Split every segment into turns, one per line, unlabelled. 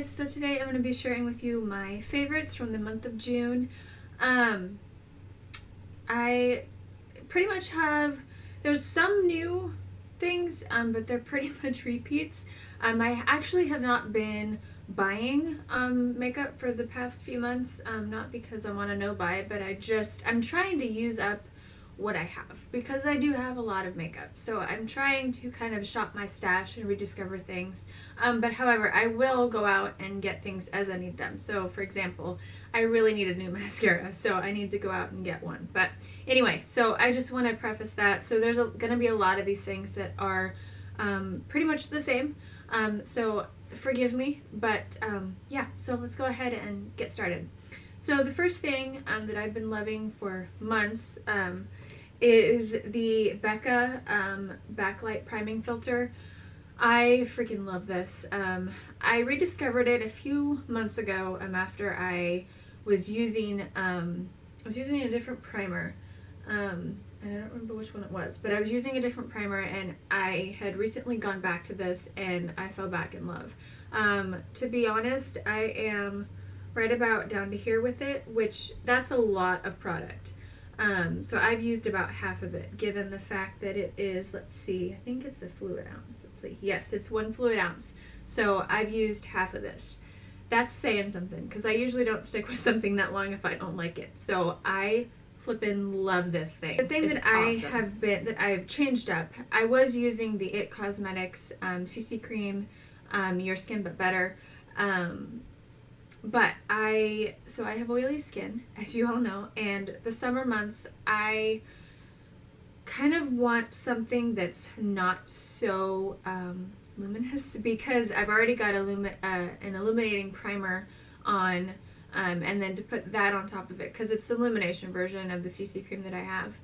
guys, so today I'm going to be sharing with you my favorites from the month of June. I pretty much have, there's some new things, but they're pretty much repeats. I actually have not been buying makeup for the past few months, not because I want to no buy, but I'm trying to use up what I have, because I do have a lot of makeup, so I'm trying to kind of shop my stash and rediscover things, but however, I will go out and get things as I need them. So for example, I really need a new mascara, so I need to go out and get one. But anyway, so I just want to preface that, so there's gonna be a lot of these things that are pretty much the same, so forgive me, but yeah, so let's go ahead and get started. So the first thing that I've been loving for months is the Becca Backlight Priming Filter. I freaking love this. I rediscovered it a few months ago after I was using a different primer. And I don't remember which one it was, but I was using a different primer, and I had recently gone back to this and I fell back in love. To be honest, I am right about down to here with it, which that's a lot of product. So I've used about half of it, given the fact that it is, let's see, I think it's a fluid ounce. Let's see. Yes, it's 1 fluid ounce. So I've used half of this. That's saying something, because I usually don't stick with something that long if I don't like it. So I flippin' love this thing. The thing that I've changed up, I was using the IT Cosmetics CC Cream, Your Skin But Better. But I have oily skin, as you all know, and the summer months I kind of want something that's not so luminous, because I've already got an illuminating primer on, and then to put that on top of it, because it's the illumination version of the CC cream that I have,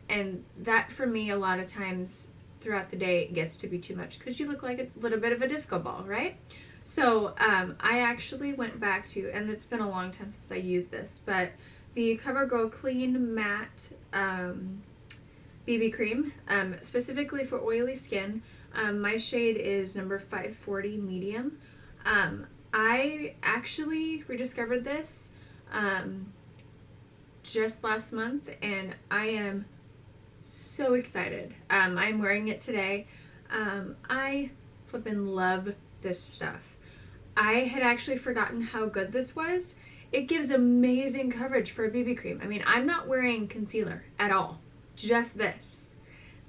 and that for me a lot of times throughout the day it gets to be too much, because you look like a little bit of a disco ball, right? So I actually went back to, and it's been a long time since I used this, but the Covergirl Clean Matte BB cream, specifically for oily skin. My shade is number 540 medium. I actually rediscovered this just last month, and I am so excited. I'm wearing it today. I flippin' love this stuff. I had actually forgotten how good this was. It gives amazing coverage for a BB cream. I mean, I'm not wearing concealer at all, just this.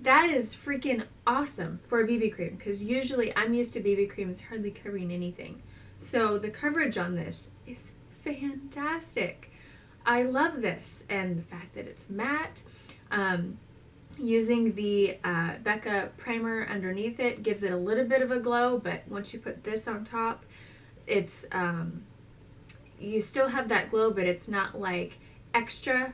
That is freaking awesome for a BB cream, because usually I'm used to BB creams hardly covering anything. So the coverage on this is fantastic. I love this, and the fact that it's matte. Using the Becca primer underneath it gives it a little bit of a glow, but once you put this on top, it's you still have that glow, but it's not like extra.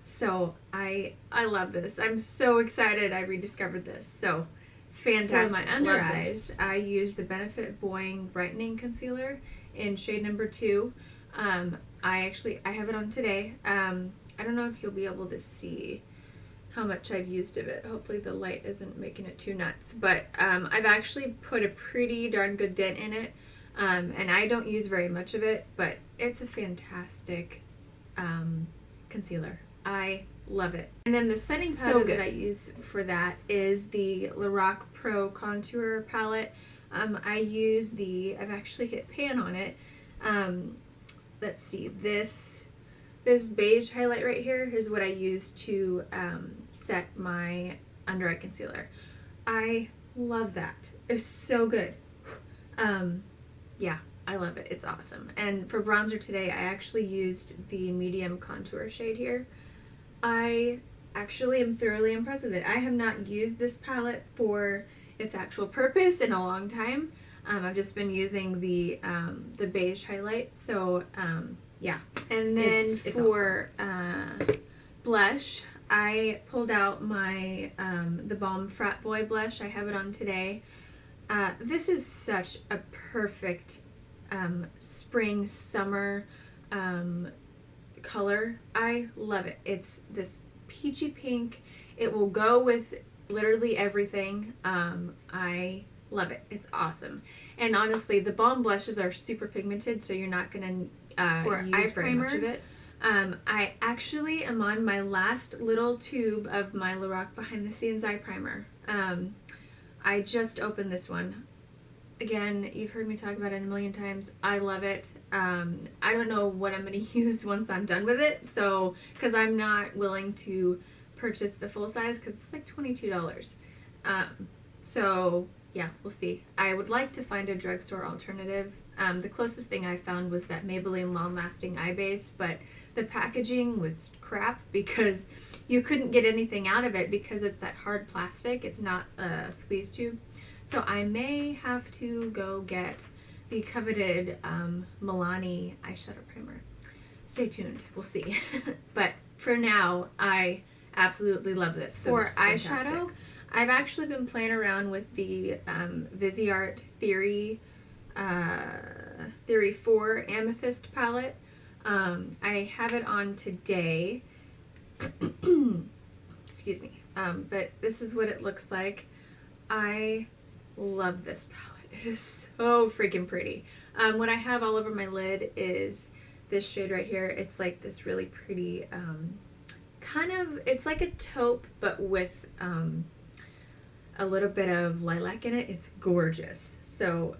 So I love this. I'm so excited I rediscovered this. So fantastic. For my under eyes, I use the Benefit Boing Brightening Concealer in shade number 2. I have it on today. I don't know if you'll be able to see how much I've used of it. Hopefully the light isn't making it too nuts, but I've actually put a pretty darn good dent in it, and I don't use very much of it, but it's a fantastic concealer. I love it. And then the setting powder that I use for that is the Lorac Pro Contour Palette. I've actually hit pan on it. Let's see, this beige highlight right here is what I use to set my under eye concealer. I love that. It's so good. Yeah, I love it. It's awesome. And for bronzer today, I actually used the medium contour shade here. I actually am thoroughly impressed with it. I have not used this palette for its actual purpose in a long time. I've just been using the beige highlight. So yeah. And then it's for awesome. Blush, I pulled out my TheBalm Frat Boy blush. I have it on today. This is such a perfect spring, summer color. I love it. It's this peachy pink. It will go with literally everything. I Love it. It's awesome. And honestly, the Balm blushes are super pigmented, so you're not going to use very much of it. I actually am on my last little tube of my Lorac Behind the Scenes Eye Primer. I just opened this one. Again, you've heard me talk about it a million times. I love it. I don't know what I'm going to use once I'm done with it, so because I'm not willing to purchase the full size because it's like $22. So yeah, we'll see. I would like to find a drugstore alternative. The closest thing I found was that Maybelline Long Lasting Eye Base, but the packaging was crap because you couldn't get anything out of it because it's that hard plastic. It's not a squeeze tube. So I may have to go get the coveted Milani eyeshadow primer. Stay tuned. We'll see. But for now, I absolutely love this. For eyeshadow, I've actually been playing around with the Viseart Theory 4 Amethyst palette. I have it on today. Excuse me. But this is what it looks like. I love this palette. It is so freaking pretty. What I have all over my lid is this shade right here. It's like this really pretty, kind of, it's like a taupe, but with a little bit of lilac in it. It's gorgeous. So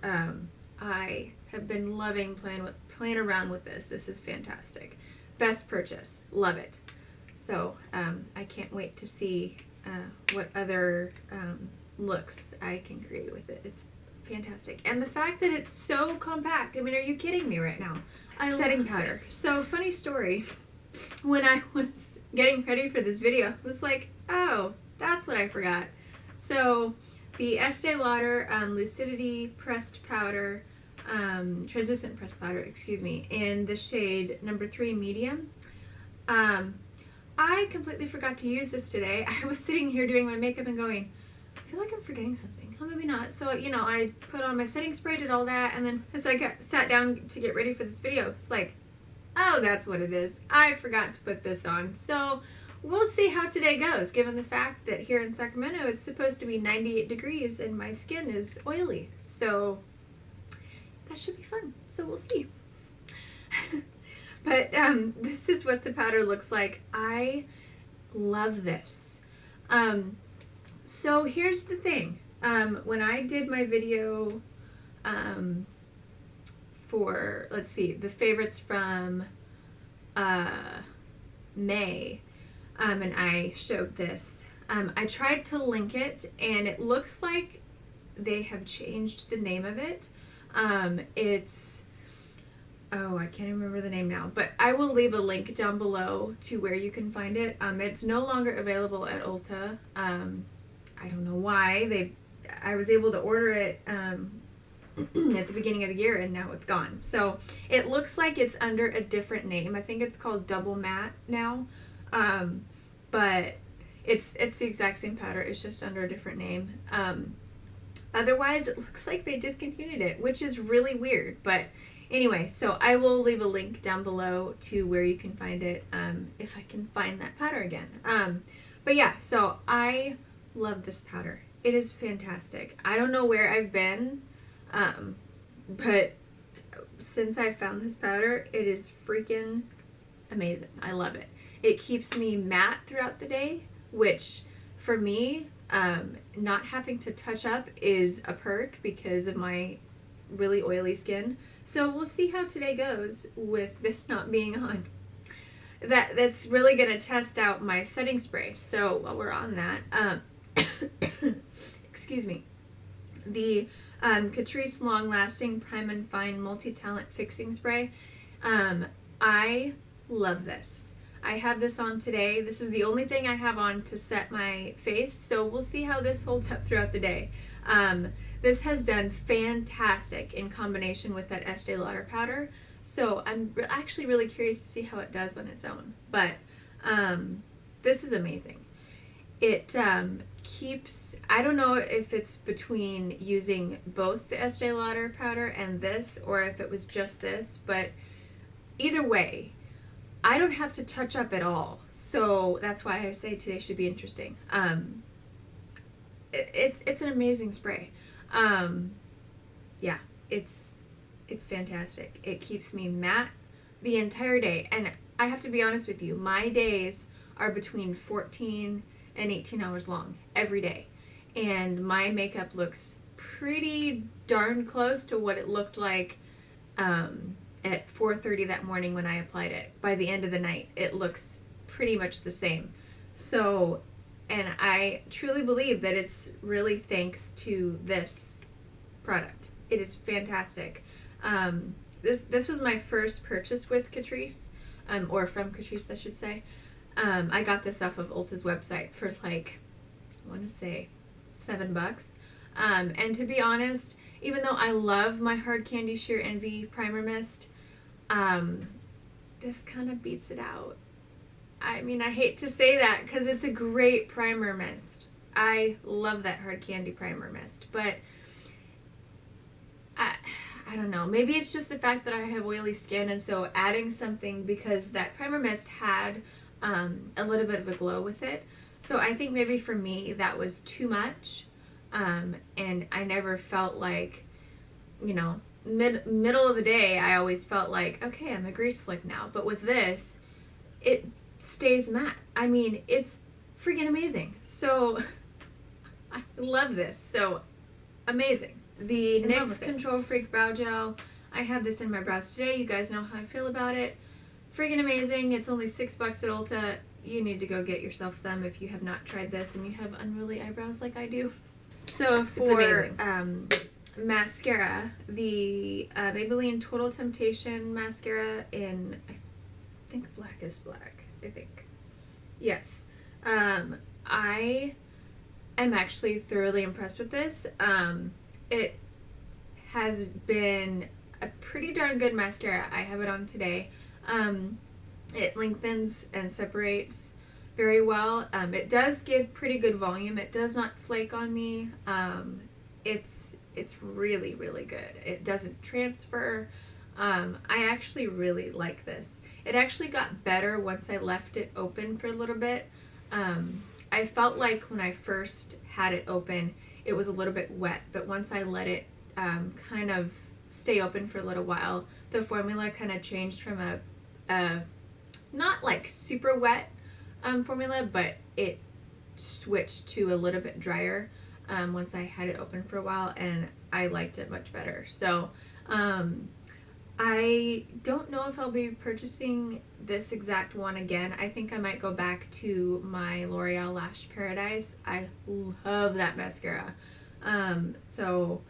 I have been loving playing around with this. This is fantastic. Best purchase. Love it. So I can't wait to see what other looks I can create with it. It's fantastic. And the fact that it's so compact. I mean, are you kidding me right now? Setting powder. So funny story. When I was getting ready for this video, I was like, oh, that's what I forgot. So the Estee Lauder Lucidity pressed powder, translucent pressed powder, excuse me, in the shade number 3 medium. I completely forgot to use this today. I was sitting here doing my makeup and going, I feel like I'm forgetting something. Oh, maybe not. So, you know, I put on my setting spray, did all that, and then as I sat down to get ready for this video, it's like, oh, that's what it is. I forgot to put this on. So we'll see how today goes, given the fact that here in Sacramento it's supposed to be 98 degrees and my skin is oily. So that should be fun. So we'll see. But this is what the powder looks like. I love this. So here's the thing. When I did my video for, let's see, the favorites from May, and I showed this, I tried to link it, and it looks like they have changed the name of it. It's, oh, I can't remember the name now, but I will leave a link down below to where you can find it. It's no longer available at Ulta. I don't know why. I was able to order it at the beginning of the year, and now it's gone. So it looks like it's under a different name. I think it's called Double Matte now, but it's the exact same powder. It's just under a different name. Otherwise, it looks like they discontinued it, which is really weird. But anyway, so I will leave a link down below to where you can find it, if I can find that powder again. But yeah, so I love this powder. It is fantastic. I don't know where I've been, but since I found this powder, it is freaking amazing. I love it. It keeps me matte throughout the day, which for me, not having to touch up is a perk because of my really oily skin. So we'll see how today goes with this not being on. That's really going to test out my setting spray. So while we're on that, excuse me, the Catrice Long Lasting Prime and Fine Multi-Talent Fixing Spray. I love this. I have this on today. This is the only thing I have on to set my face, so we'll see how this holds up throughout the day. This has done fantastic in combination with that Estee Lauder powder, so I'm actually really curious to see how it does on its own. But this is amazing. It keeps, I don't know if it's between using both the Estee Lauder powder and this, or if it was just this, but either way, I don't have to touch up at all. So that's why I say today should be interesting. It's an amazing spray. Yeah, it's fantastic. It keeps me matte the entire day. And I have to be honest with you, my days are between 14 and 18 hours long every day. And my makeup looks pretty darn close to what it looked like at 4:30 that morning when I applied it. By the end of the night, it looks pretty much the same. So, and I truly believe that it's really thanks to this product. It is fantastic. This was my first purchase with Catrice, or from Catrice, I should say. I got this off of Ulta's website for like, I want to say $7. And to be honest, even though I love my Hard Candy Sheer Envy Primer Mist, this kind of beats it out. I mean, I hate to say that because it's a great primer mist. I love that Hard Candy Primer Mist, but I don't know. Maybe it's just the fact that I have oily skin, and so adding something, because that primer mist had a little bit of a glow with it. So I think maybe for me that was too much, and I never felt like, you know, middle of the day, I always felt like, okay, I'm a grease slick now. But with this, it stays matte. I mean, it's freaking amazing. So I love this. So amazing. The NYX Control Freak Brow Gel. I have this in my brows today. You guys know how I feel about it. Freaking amazing. It's only $6 at Ulta. You need to go get yourself some if you have not tried this and you have unruly eyebrows like I do. So for mascara, the Maybelline Total Temptation mascara in, I think black is black. I think. Yes. I am actually thoroughly impressed with this. It has been a pretty darn good mascara. I have it on today. It lengthens and separates very well. It does give pretty good volume. It does not flake on me. It's really, really good. It doesn't transfer. I actually really like this. It actually got better once I left it open for a little bit. I felt like when I first had it open, it was a little bit wet, but once I let it kind of stay open for a little while, the formula kind of changed from a not like super wet formula, but it switched to a little bit drier once I had it open for a while, and I liked it much better. So I don't know if I'll be purchasing this exact one again. I think I might go back to my L'Oreal Lash Paradise. I love that mascara. So,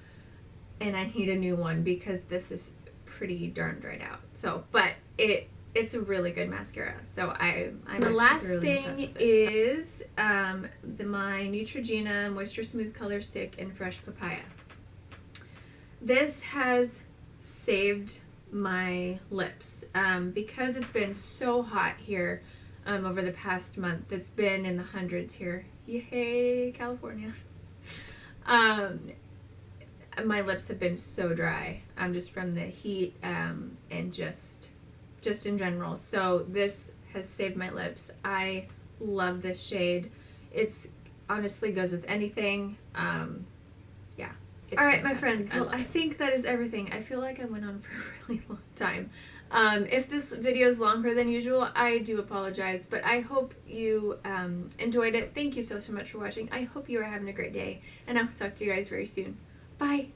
and I need a new one because this is pretty darn dried out. So, but it's a really good mascara. So I'm the last really thing is my Neutrogena Moisture Smooth Color Stick in Fresh Papaya. This has saved my lips because it's been so hot here over the past month. It's been in the hundreds here. Yay, California. My lips have been so dry just from the heat and just in general. So this has saved my lips. I love this shade. It's honestly goes with anything. Yeah. All right, my friends. Well, I think that is everything. I feel like I went on for a really long time. If this video is longer than usual, I do apologize, but I hope you enjoyed it. Thank you so much for watching. I hope you are having a great day, and I'll talk to you guys very soon. Bye.